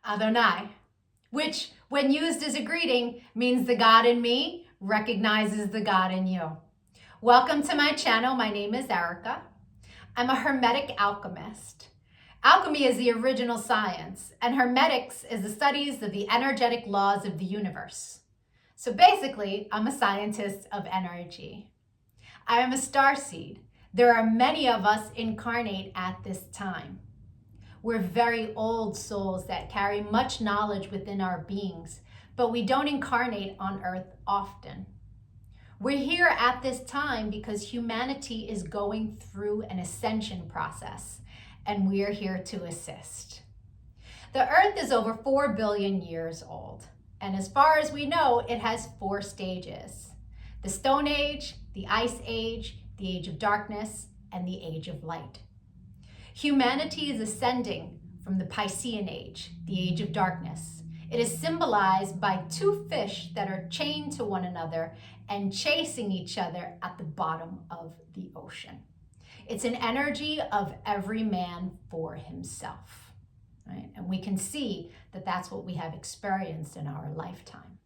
Adonai, which when used as a greeting means the God in me recognizes the God in you. Welcome to my channel. My name is Erica. I'm a Hermetic alchemist. Alchemy is the original science, and Hermetics is the studies of the energetic laws of the universe. So basically, I'm a scientist of energy. I am a starseed. There are many of us incarnate at this time. We're very old souls that carry much knowledge within our beings, but we don't incarnate on Earth often. We're here at this time because humanity is going through an ascension process, and we're here to assist. The Earth is over 4 billion years old, and as far as we know, it has 4 stages: the Stone Age, the Ice Age, the Age of Darkness, and the Age of Light. Humanity is ascending from the Piscean Age, the Age of Darkness. It is symbolized by 2 fish that are chained to one another and chasing each other at the bottom of the ocean. It's an energy of every man for himself, right? And we can see that that's what we have experienced in our lifetime.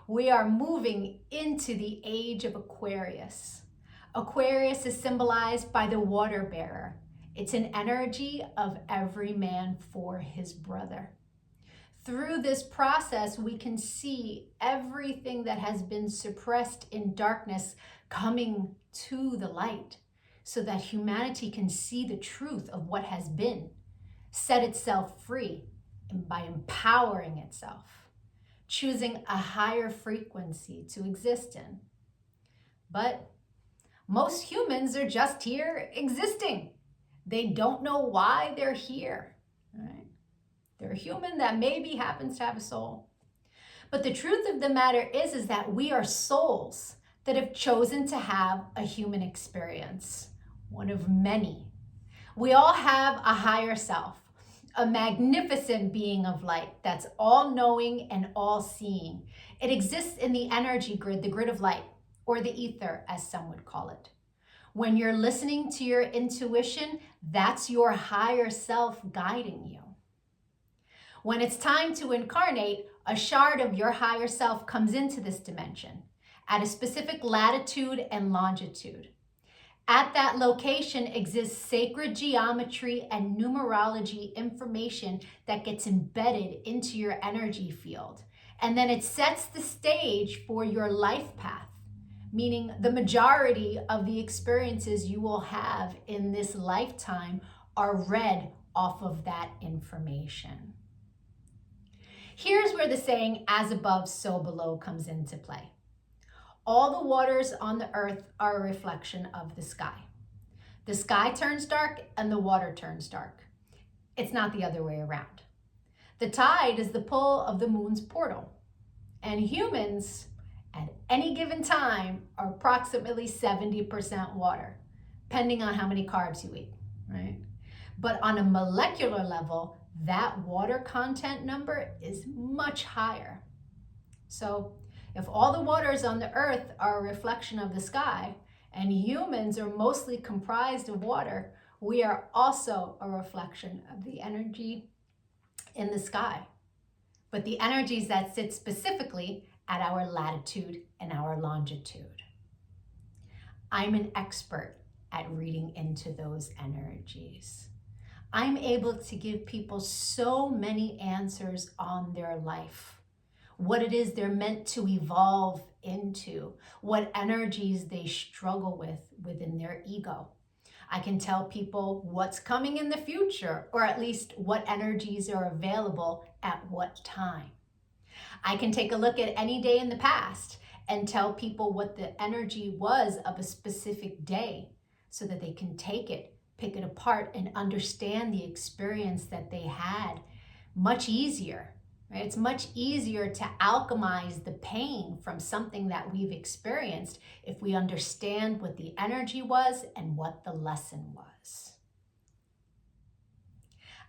We are moving into the age of Aquarius. Aquarius is symbolized by the water bearer. It's an energy of every man for his brother. Through this process, we can see everything that has been suppressed in darkness coming to the light so that humanity can see the truth of what has been, set itself free, and by empowering itself, choosing a higher frequency to exist in. But most humans are just here existing. They don't know why they're here, right? They're a human that maybe happens to have a soul. But the truth of the matter is that we are souls that have chosen to have a human experience, one of many. We all have a higher self, a magnificent being of light that's all-knowing and all-seeing. It exists in the energy grid, the grid of light, or the ether, as some would call it. When you're listening to your intuition, that's your higher self guiding you. When it's time to incarnate, a shard of your higher self comes into this dimension at a specific latitude and longitude. At that location exists sacred geometry and numerology information that gets embedded into your energy field. And then it sets the stage for your life path, meaning the majority of the experiences you will have in this lifetime are read off of that information. Here's where the saying, as above, so below, comes into play. All the waters on the earth are a reflection of the sky. The sky turns dark and the water turns dark. It's not the other way around. The tide is the pull of the moon's portal, and humans at any given time are approximately 70% water, depending on how many carbs you eat, right? But on a molecular level, that water content number is much higher. So if all the waters on the earth are a reflection of the sky, and humans are mostly comprised of water, we are also a reflection of the energy in the sky. But the energies that sit specifically at our latitude and our longitude. I'm an expert at reading into those energies. I'm able to give people so many answers on their life, what it is they're meant to evolve into, what energies they struggle with within their ego. I can tell people what's coming in the future, or at least what energies are available at what time. I can take a look at any day in the past and tell people what the energy was of a specific day so that they can take it, pick it apart, and understand the experience that they had much easier, right? It's much easier to alchemize the pain from something that we've experienced if we understand what the energy was and what the lesson was.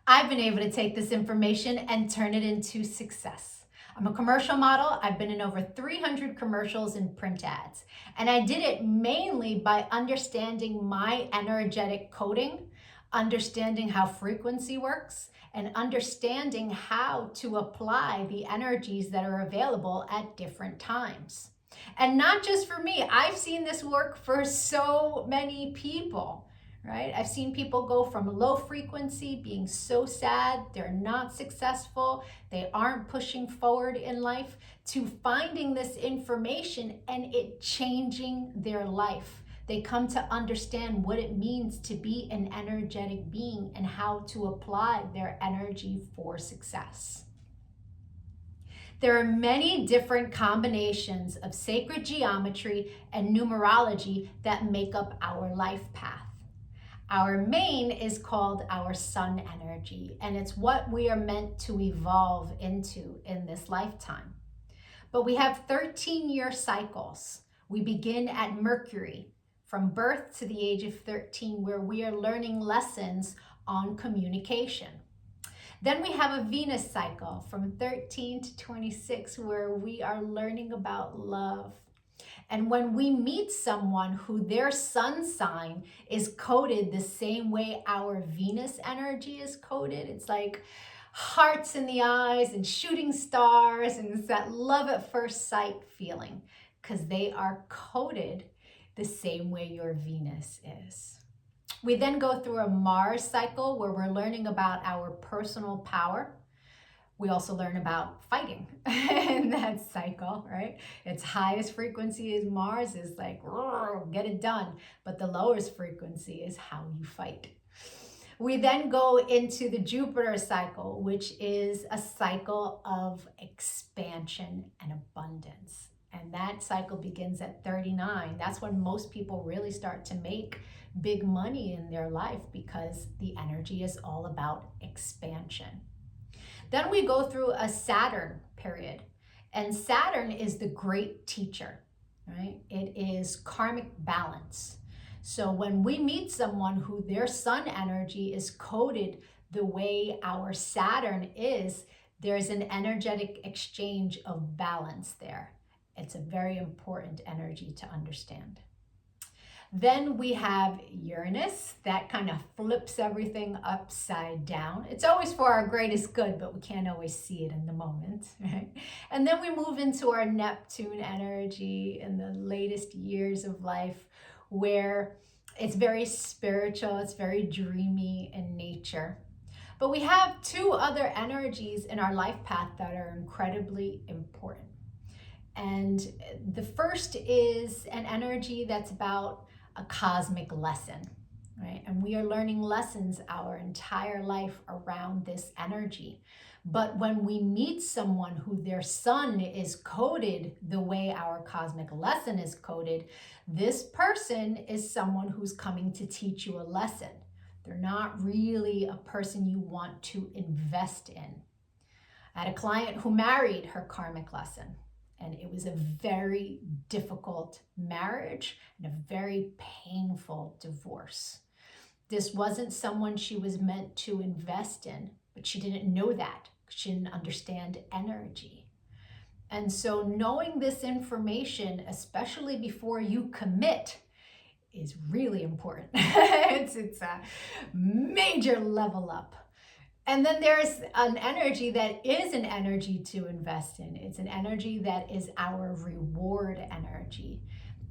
I've been able to take this information and turn it into success. I'm a commercial model. I've been in over 300 commercials and print ads. And I did it mainly by understanding my energetic coding understanding how frequency works, and understanding how to apply the energies that are available at different times. And not just for me, I've seen this work for so many people, right? I've seen people go from low frequency, being so sad, they're not successful, they aren't pushing forward in life, to finding this information and it changing their life. They come to understand what it means to be an energetic being and how to apply their energy for success. There are many different combinations of sacred geometry and numerology that make up our life path. Our main is called our sun energy, and it's what we are meant to evolve into in this lifetime. But we have 13-year cycles. We begin at Mercury, from birth to the age of 13, where we are learning lessons on communication. Then we have a Venus cycle from 13 to 26, where we are learning about love. And when we meet someone who their sun sign is coded the same way our Venus energy is coded, it's like hearts in the eyes and shooting stars, and it's that love at first sight feeling, because they are coded the same way your Venus is. We then go through a Mars cycle where we're learning about our personal power. We also learn about fighting in that cycle, right? Its highest frequency is Mars, is like, get it done. But the lowest frequency is how you fight. We then go into the Jupiter cycle, which is a cycle of expansion and abundance. And that cycle begins at 39. That's when most people really start to make big money in their life, because the energy is all about expansion. Then we go through a Saturn period, and Saturn is the great teacher, right? It is karmic balance. So when we meet someone who their sun energy is coded the way our Saturn is, there's an energetic exchange of balance there. It's a very important energy to understand. Then we have Uranus, that kind of flips everything upside down. It's always for our greatest good, but we can't always see it in the moment, right? And then we move into our Neptune energy in the latest years of life, where it's very spiritual, it's very dreamy in nature. But we have two other energies in our life path that are incredibly important. And the first is an energy that's about a cosmic lesson, right? And we are learning lessons our entire life around this energy. But when we meet someone who their sun is coded the way our cosmic lesson is coded, this person is someone who's coming to teach you a lesson. They're not really a person you want to invest in. I had a client who married her karmic lesson, and it was a very difficult marriage and a very painful divorce. This wasn't someone she was meant to invest in, but she didn't know that. She didn't understand energy. And so knowing this information, especially before you commit, is really important. It's a major level up. And then there's an energy that is an energy to invest in. It's an energy that is our reward energy.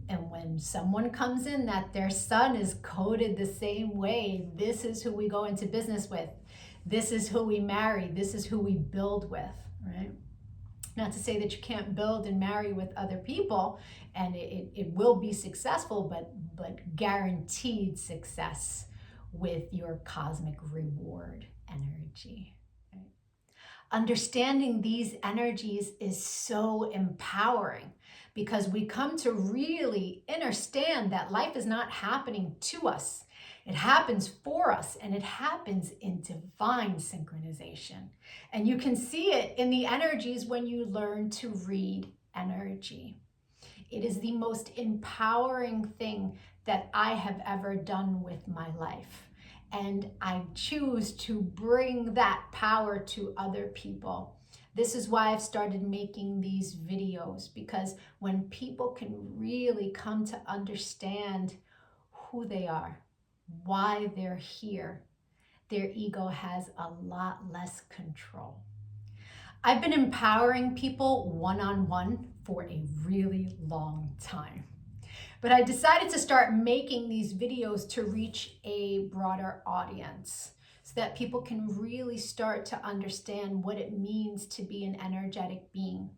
And when someone comes in that their sun is coded the same way, this is who we go into business with. This is who we marry. This is who we build with, right? Not to say that you can't build and marry with other people, and it will be successful, but guaranteed success with your cosmic reward energy. Right? Understanding these energies is so empowering, because we come to really understand that life is not happening to us. It happens for us, and it happens in divine synchronization. And you can see it in the energies when you learn to read energy. It is the most empowering thing that I have ever done with my life. And I choose to bring that power to other people. This is why I've started making these videos, because when people can really come to understand who they are, why they're here, their ego has a lot less control. I've been empowering people one-on-one for a really long time. But I decided to start making these videos to reach a broader audience so that people can really start to understand what it means to be an energetic being.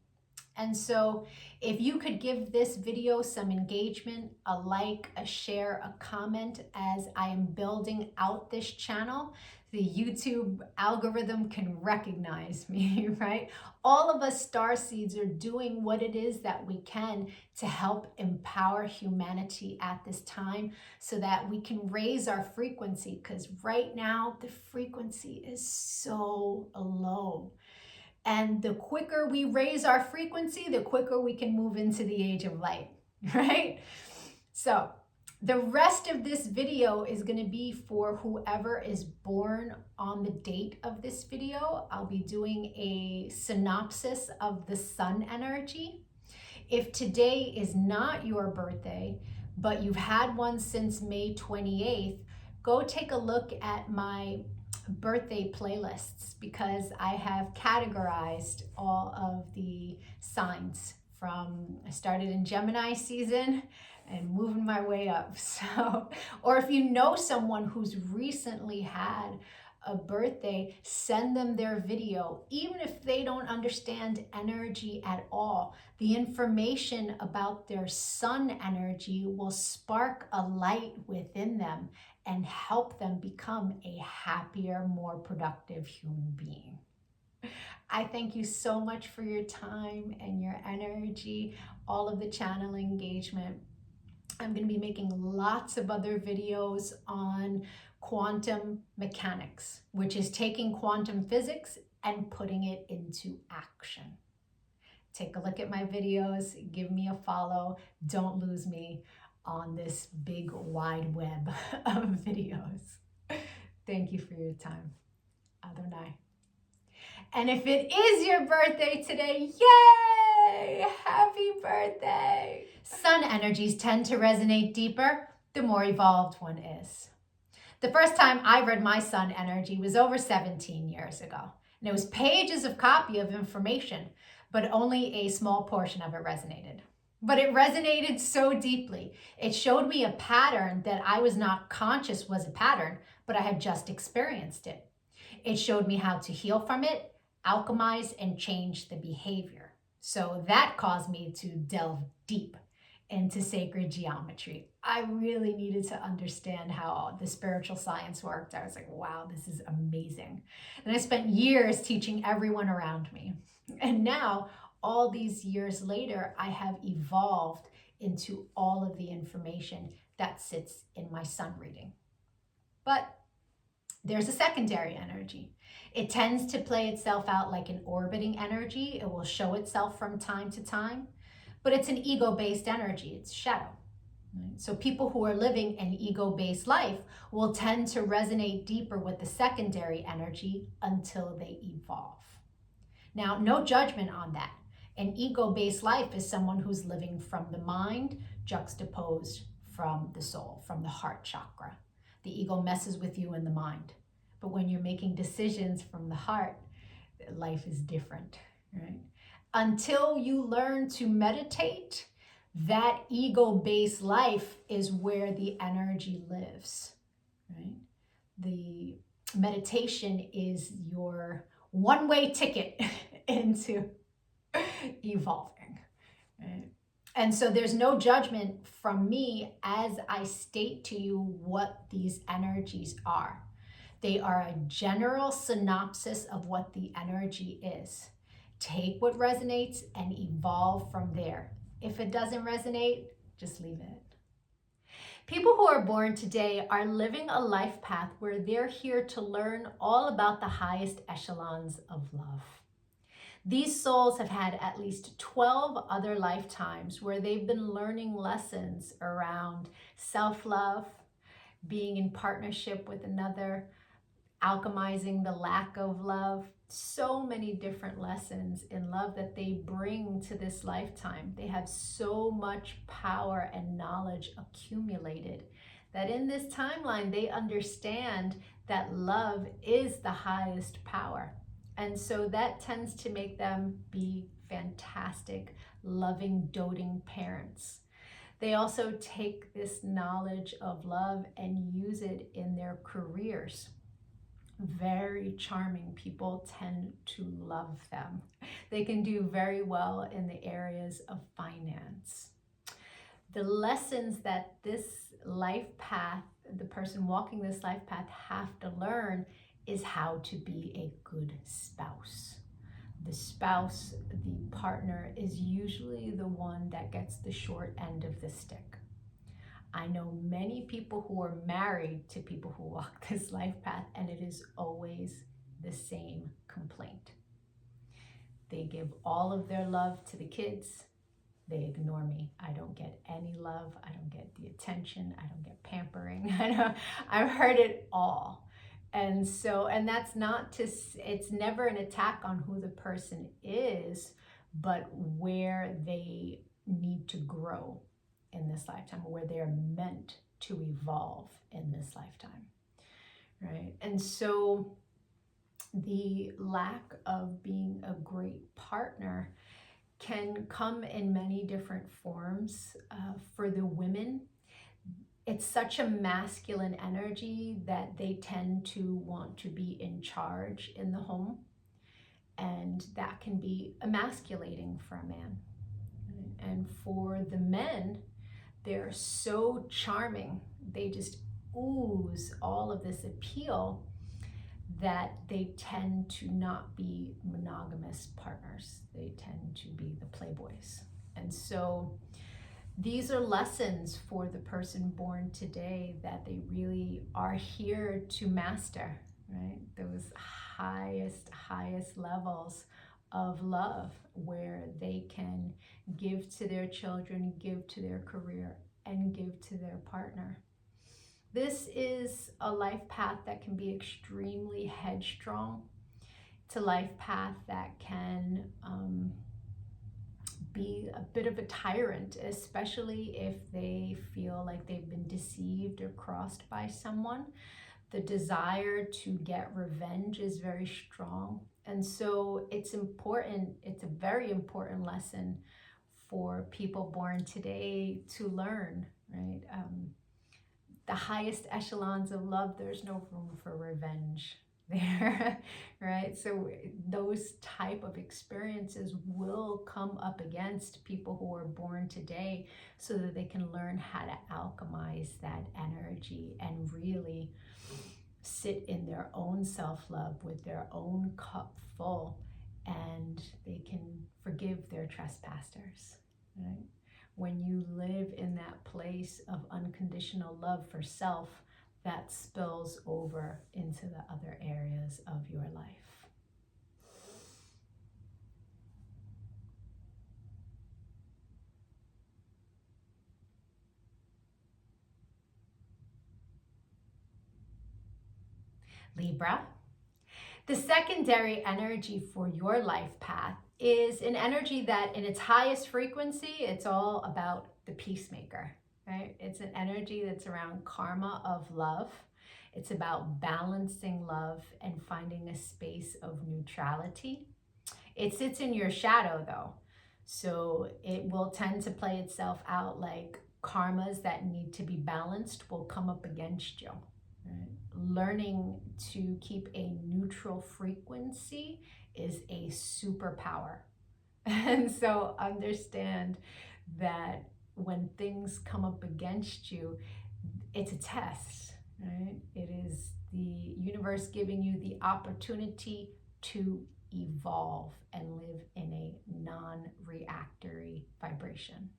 And so if you could give this video some engagement, a like, a share, a comment as I am building out this channel, the YouTube algorithm can recognize me, right? All of us starseeds are doing what it is that we can to help empower humanity at this time so that we can raise our frequency, because right now the frequency is so low. And the quicker we raise our frequency, the quicker we can move into the age of light, right? So the rest of this video is going to be for whoever is born on the date of this video. I'll be doing a synopsis of the sun energy. If today is not your birthday, but you've had one since May 28th, go take a look at my birthday playlists, because I have categorized all of the signs from, I started in Gemini season and moving my way up. So, or if you know someone who's recently had a birthday, send them their video. Even if they don't understand energy at all, the information about their sun energy will spark a light within them and help them become a happier, more productive human being. I thank you so much for your time and your energy, all of the channel engagement. I'm going to be making lots of other videos on quantum mechanics, which is taking quantum physics and putting it into action. Take a look at my videos, give me a follow, don't lose me on this big wide web of videos. Thank you for your time. Adonai. And if it is your birthday today, yay! Happy birthday! Sun energies tend to resonate deeper the more evolved one is. The first time I read my sun energy was over 17 years ago. And it was pages of copy of information, but only a small portion of it resonated. But it resonated so deeply. It showed me a pattern that I was not conscious was a pattern, but I had just experienced it. It showed me how to heal from it, alchemize, and change the behavior. So that caused me to delve deep into sacred geometry. I really needed to understand how the spiritual science worked. I was like, wow, this is amazing. And I spent years teaching everyone around me. And now, all these years later, I have evolved into all of the information that sits in my sun reading. But there's a secondary energy. It tends to play itself out like an orbiting energy. It will show itself from time to time, but it's an ego-based energy. It's shadow. Right? So people who are living an ego-based life will tend to resonate deeper with the secondary energy until they evolve. Now, no judgment on that. An ego-based life is someone who's living from the mind, juxtaposed from the soul, from the heart chakra. The ego messes with you in the mind. But when you're making decisions from the heart, life is different, right? Until you learn to meditate, that ego-based life is where the energy lives, right? The meditation is your one-way ticket into evolving, right? And so there's no judgment from me as I state to you what these energies are. They are a general synopsis of what the energy is. Take what resonates and evolve from there. If it doesn't resonate, just leave it. People who are born today are living a life path where they're here to learn all about the highest echelons of love. These souls have had at least 12 other lifetimes where they've been learning lessons around self-love, being in partnership with another, alchemizing the lack of love. So many different lessons in love that they bring to this lifetime. They have so much power and knowledge accumulated that in this timeline, they understand that love is the highest power. And so that tends to make them be fantastic, loving, doting parents. They also take this knowledge of love and use it in their careers. Very charming. People tend to love them. They can do very well in the areas of finance. The lessons that this life path, the person walking this life path, have to learn is how to be a good spouse. The spouse, the partner, is usually the one that gets the short end of the stick. I know many people who are married to people who walk this life path, and it is always the same complaint. They give all of their love to the kids. They ignore me. I don't get any love. I don't get the attention. I don't get pampering. I've heard it all. And so, and that's not to, it's never an attack on who the person is, but where they need to grow in this lifetime, where they're meant to evolve in this lifetime, right? And so the lack of being a great partner can come in many different forms. For the women, it's such a masculine energy that they tend to want to be in charge in the home, and that can be emasculating for a man. And for the men, they're so charming. They just ooze all of this appeal that they tend to not be monogamous partners. They tend to be the playboys. And so these are lessons for the person born today that they really are here to master, right? Those highest levels of love, where they can give to their children, give to their career, and give to their partner. This is a life path that can be extremely headstrong. It's a life path that can be a bit of a tyrant, especially if they feel like they've been deceived or crossed by someone. The desire to get revenge is very strong. And so it's important, it's a very important lesson for people born today to learn, right? The highest echelons of love, there's no room for revenge there, right? So those type of experiences will come up against people who are born today, so that they can learn how to alchemize that energy and really sit in their own self-love with their own cup full, and they can forgive their trespassers, right? When you live in that place of unconditional love for self, that spills over into the other areas of your life. Libra. The secondary energy for your life path is an energy that in its highest frequency, it's all about the peacemaker, right? It's an energy that's around karma of love. It's about balancing love and finding a space of neutrality. It sits in your shadow though, so it will tend to play itself out like karmas that need to be balanced will come up against you. Right? Learning to keep a neutral frequency is a superpower. And so understand that when things come up against you, it's a test, right? It is the universe giving you the opportunity to evolve and live in a non-reactory vibration.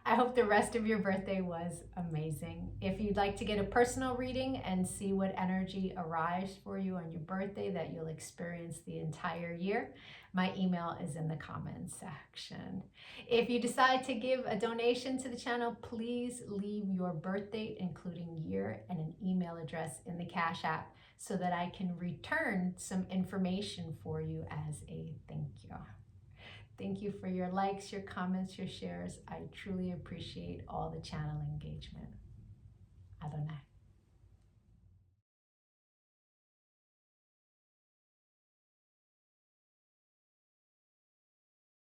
I hope the rest of your birthday was amazing. If you'd like to get a personal reading and see what energy arrives for you on your birthday that you'll experience the entire year, my email is in the comments section. If you decide to give a donation to the channel, please leave your birth date, including year, and an email address in the Cash App so that I can return some information for you as a thank you. Thank you for your likes, your comments, your shares. I truly appreciate all the channel engagement. Adonai.